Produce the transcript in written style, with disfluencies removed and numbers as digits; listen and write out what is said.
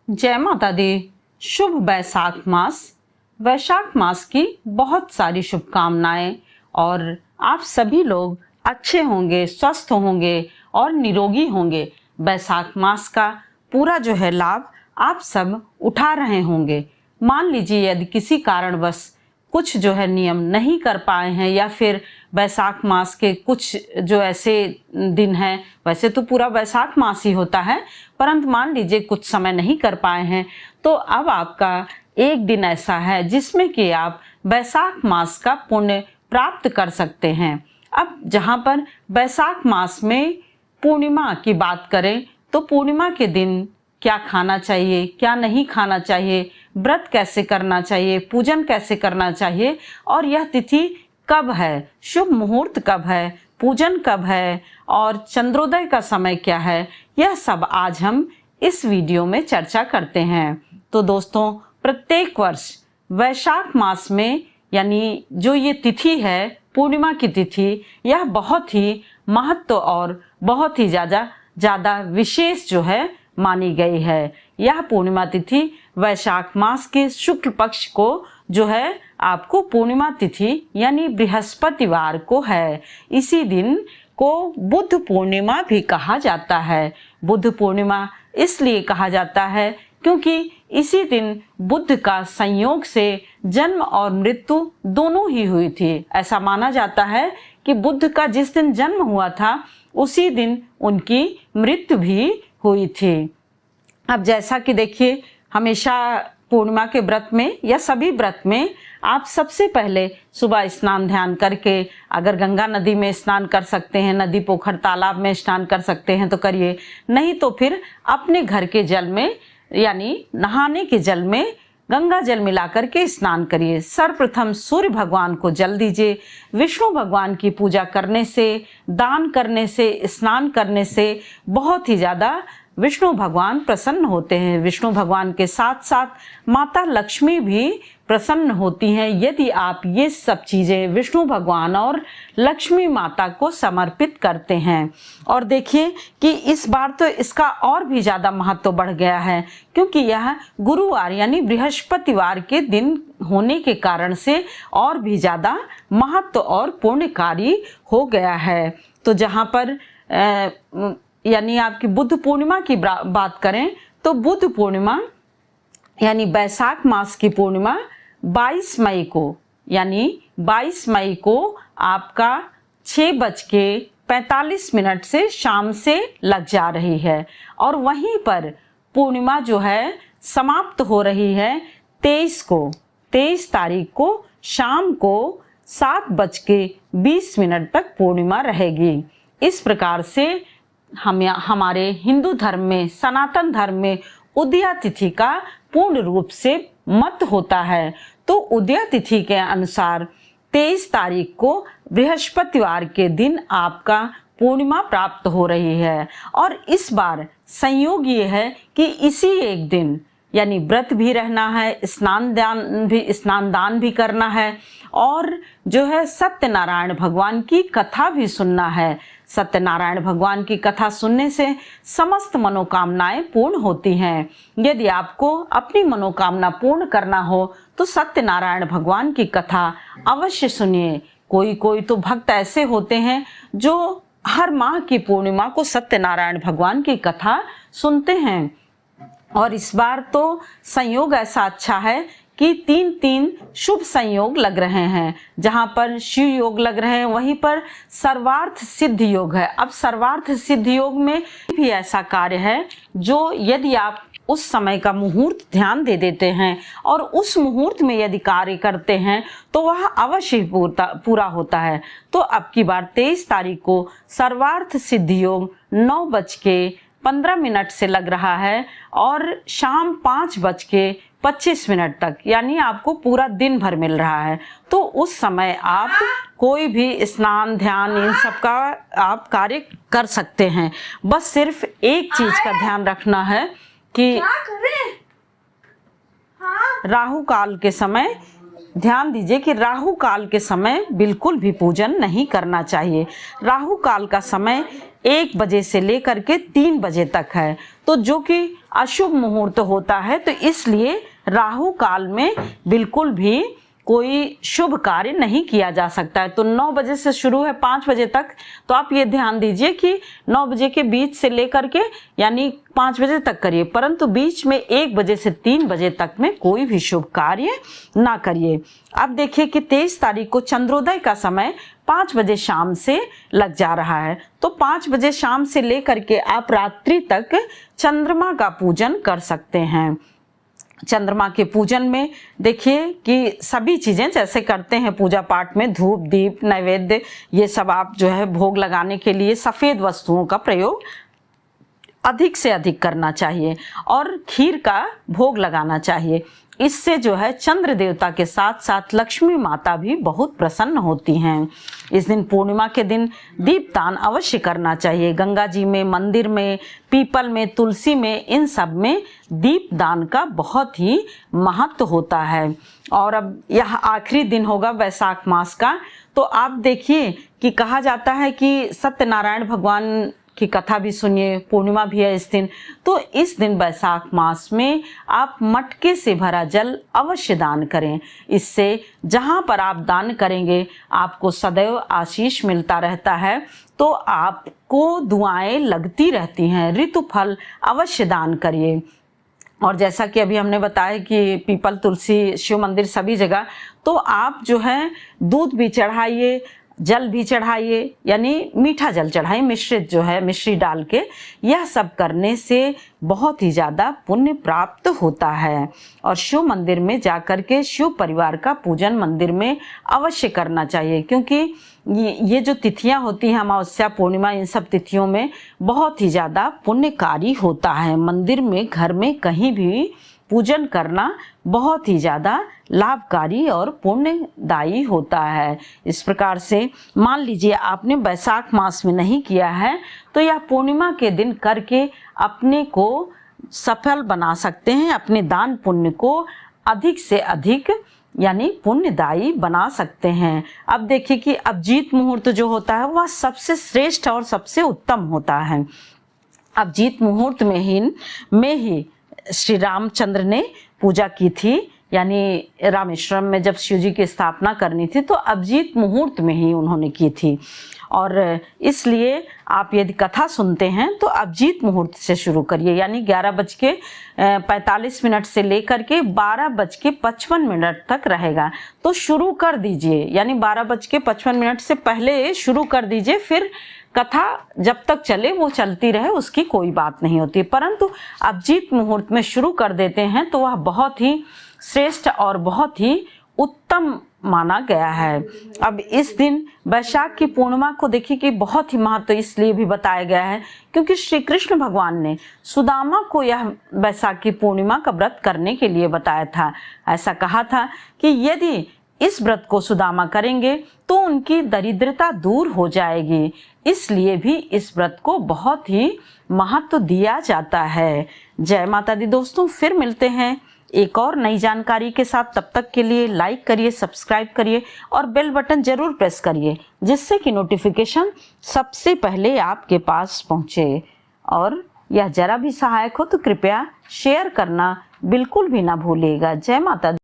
जय माता दी। शुभ वैशाख मास। वैशाख मास की बहुत सारी शुभकामनाएं और आप सभी लोग अच्छे होंगे, स्वस्थ होंगे और निरोगी होंगे। वैशाख मास का पूरा जो है लाभ आप सब उठा रहे होंगे। मान लीजिए यदि किसी कारणवश कुछ जो है नियम नहीं कर पाए हैं या फिर वैशाख मास के कुछ जो ऐसे दिन हैं, वैसे तो पूरा वैशाख मास ही होता है, परंतु मान लीजिए कुछ समय नहीं कर पाए हैं, तो अब आपका एक दिन ऐसा है जिसमें कि आप वैशाख मास का पुण्य प्राप्त कर सकते हैं। अब जहाँ पर वैशाख मास में पूर्णिमा की बात करें तो पूर्णिमा के दिन क्या खाना चाहिए, क्या नहीं खाना चाहिए, व्रत कैसे करना चाहिए, पूजन कैसे करना चाहिए और यह तिथि कब है, शुभ मुहूर्त कब है, पूजन कब है और चंद्रोदय का समय क्या है, यह सब आज हम इस वीडियो में चर्चा करते हैं। तो दोस्तों, प्रत्येक वर्ष वैशाख मास में यानी जो ये तिथि है पूर्णिमा की तिथि, यह बहुत ही महत्व और बहुत ही ज़्यादा विशेष जो है मानी गई है। यह पूर्णिमा तिथि वैशाख मास के शुक्ल पक्ष को जो है आपको पूर्णिमा तिथि यानी बृहस्पतिवार को है। इसी दिन को बुद्ध पूर्णिमा भी कहा जाता है। बुद्ध पूर्णिमा इसलिए कहा जाता है क्योंकि इसी दिन बुद्ध का संयोग से जन्म और मृत्यु दोनों ही हुई थी। ऐसा माना जाता है कि बुद्ध का जिस दिन जन्म हुआ था उसी दिन उनकी मृत्यु भी हुई थी। अब जैसा कि देखिए, हमेशा पूर्णिमा के व्रत में या सभी व्रत में आप सबसे पहले सुबह स्नान ध्यान करके, अगर गंगा नदी में स्नान कर सकते हैं, नदी पोखर तालाब में स्नान कर सकते हैं तो करिए, नहीं तो फिर अपने घर के जल में यानी नहाने के जल में गंगा जल मिलाकर के स्नान करिए। सर्वप्रथम सूर्य भगवान को जल दीजिए। विष्णु भगवान की पूजा करने से, दान करने से, स्नान करने से बहुत ही ज़्यादा विष्णु भगवान प्रसन्न होते हैं। विष्णु भगवान के साथ साथ माता लक्ष्मी भी प्रसन्न होती हैं यदि आप ये सब चीज़ें विष्णु भगवान और लक्ष्मी माता को समर्पित करते हैं। और देखिए कि इस बार तो इसका और भी ज़्यादा महत्व बढ़ गया है क्योंकि यह गुरुवार यानी बृहस्पतिवार के दिन होने के कारण से और भी ज़्यादा महत्व और पुण्यकारी हो गया है। तो जहाँ पर यानी आपकी बुद्ध पूर्णिमा की बात करें तो बुद्ध पूर्णिमा यानी वैशाख मास की पूर्णिमा 22 मई को यानी 22 मई को आपका 6:45 से शाम से लग जा रही है और वहीं पर पूर्णिमा जो है समाप्त हो रही है 23 तारीख को शाम को 7:20 तक पूर्णिमा रहेगी। इस प्रकार से हमारे हिंदू धर्म में, सनातन धर्म में उदया तिथि का पूर्ण रूप से मत होता है। तो उदया तिथि के अनुसार 23 तारीख को बृहस्पतिवार के दिन आपका पूर्णिमा प्राप्त हो रही है और इस बार संयोग ये है कि इसी एक दिन यानी व्रत भी रहना है, स्नान दान भी करना है और जो है सत्यनारायण भगवान की कथा भी सुनना है। सत्यनारायण भगवान की कथा सुनने से समस्त मनोकामनाएं पूर्ण होती हैं। यदि आपको अपनी मनोकामना पूर्ण करना हो तो सत्यनारायण भगवान की कथा अवश्य सुनिए। कोई तो भक्त ऐसे होते हैं जो हर माह की पूर्णिमा को सत्यनारायण भगवान की कथा सुनते हैं और इस बार तो संयोग ऐसा अच्छा है कि 3 शुभ संयोग लग रहे हैं। जहाँ पर शिव योग लग रहे हैं वहीं पर सर्वार्थ सिद्ध योग है। अब सर्वार्थ सिद्ध योग में भी ऐसा कार्य है जो यदि आप उस समय का मुहूर्त ध्यान दे देते हैं और उस मुहूर्त में यदि कार्य करते हैं तो वह अवश्य पूरा होता है। तो अब की बार 23 तारीख को सर्वार्थ सिद्ध योग 9:15 से लग रहा है और शाम 5:25 तक यानी आपको पूरा दिन भर मिल रहा है। तो उस समय आप कोई भी स्नान ध्यान इन सब का आप कार्य कर सकते हैं। बस सिर्फ एक चीज का ध्यान रखना है कि राहु काल के समय ध्यान दीजिए कि राहु काल के समय बिल्कुल भी पूजन नहीं करना चाहिए। राहु काल का समय 1 बजे से लेकर के 3 बजे तक है, तो जो कि अशुभ मुहूर्त होता है, तो इसलिए राहु काल में बिल्कुल भी कोई शुभ कार्य नहीं किया जा सकता है। तो 9 बजे से शुरू है 5 बजे तक, तो आप ये ध्यान दीजिए कि 9 बजे के बीच से लेकर के यानी 5 बजे तक करिए, परंतु बीच में 1 बजे से 3 बजे तक में कोई भी शुभ कार्य ना करिए। अब देखिए कि 23 तारीख को चंद्रोदय का समय 5 बजे शाम से लग जा रहा है, तो 5 बजे शाम से लेकर के आप रात्रि तक चंद्रमा का पूजन कर सकते हैं। चंद्रमा के पूजन में देखिए कि सभी चीज़ें जैसे करते हैं पूजा पाठ में, धूप दीप नैवेद्य, ये सब आप जो है भोग लगाने के लिए सफ़ेद वस्तुओं का प्रयोग अधिक से अधिक करना चाहिए और खीर का भोग लगाना चाहिए। इससे जो है चंद्र देवता के साथ साथ लक्ष्मी माता भी बहुत प्रसन्न होती हैं। इस दिन पूर्णिमा के दिन दीपदान अवश्य करना चाहिए। गंगा जी में, मंदिर में, पीपल में, तुलसी में, इन सब में दीपदान का बहुत ही महत्व होता है। और अब यह आखिरी दिन होगा वैशाख मास का, तो आप देखिए कि कहा जाता है कि सत्यनारायण भगवान की कथा भी सुनिए, पूर्णिमा भी है इस दिन। तो इस दिन वैशाख मास में आप मटके से भरा जल अवश्य दान करें। इससे जहाँ पर आप दान करेंगे आपको सदैव आशीष मिलता रहता है, तो आपको दुआएं लगती रहती हैं। ऋतु फल अवश्य दान करिए। और जैसा कि अभी हमने बताया कि पीपल, तुलसी, शिव मंदिर सभी जगह, तो आप जो है दूध भी चढ़ाइए, जल भी चढ़ाइए, यानी मीठा जल चढ़ाइए, मिश्रित जो है मिश्री डाल के। यह सब करने से बहुत ही ज़्यादा पुण्य प्राप्त होता है। और शिव मंदिर में जाकर के शिव परिवार का पूजन मंदिर में अवश्य करना चाहिए, क्योंकि ये जो तिथियां होती हैं, अमावस्या, पूर्णिमा, इन सब तिथियों में बहुत ही ज़्यादा पुण्यकारी होता है। मंदिर में, घर में, कहीं भी पूजन करना बहुत ही ज़्यादा लाभकारी और पुण्यदायी होता है। इस प्रकार से मान लीजिए आपने वैशाख मास में नहीं किया है, तो यह पूर्णिमा के दिन करके अपने को सफल बना सकते हैं, अपने दान पुण्य को अधिक से अधिक यानी पुण्यदायी बना सकते हैं। अब देखिए कि अभिजीत मुहूर्त जो होता है वह सबसे श्रेष्ठ और सबसे उत्तम होता है। अभिजीत मुहूर्त में ही श्री रामचंद्र ने पूजा की थी, यानी रामेश्वरम में जब शिव जी की स्थापना करनी थी तो अभिजीत मुहूर्त में ही उन्होंने की थी। और इसलिए आप यदि कथा सुनते हैं तो अभिजीत मुहूर्त से शुरू करिए, यानी 11:45 से लेकर के 12:55 तक रहेगा। तो शुरू कर दीजिए, यानी 12:55 से पहले शुरू कर दीजिए, फिर कथा जब तक चले वो चलती रहे, उसकी कोई बात नहीं होती। परंतु अभिजीत मुहूर्त में शुरू कर देते हैं तो वह बहुत ही श्रेष्ठ और बहुत ही उत्तम माना गया है। अब इस दिन वैशाख की पूर्णिमा को देखिए कि बहुत ही महत्व इसलिए भी बताया गया है क्योंकि श्री कृष्ण भगवान ने सुदामा को यह वैशाख की पूर्णिमा का व्रत करने के लिए बताया था। ऐसा कहा था कि यदि इस व्रत को सुदामा करेंगे तो उनकी दरिद्रता दूर हो जाएगी, इसलिए भी इस व्रत को बहुत ही महत्व दिया जाता है। जय माता दी दोस्तों, फिर मिलते हैं एक और नई जानकारी के साथ। तब तक के लिए लाइक करिए, सब्सक्राइब करिए और बेल बटन जरूर प्रेस करिए, जिससे कि नोटिफिकेशन सबसे पहले आपके पास पहुंचे। और यह जरा भी सहायक हो तो कृपया शेयर करना बिल्कुल भी ना भूलिएगा। जय माता दी।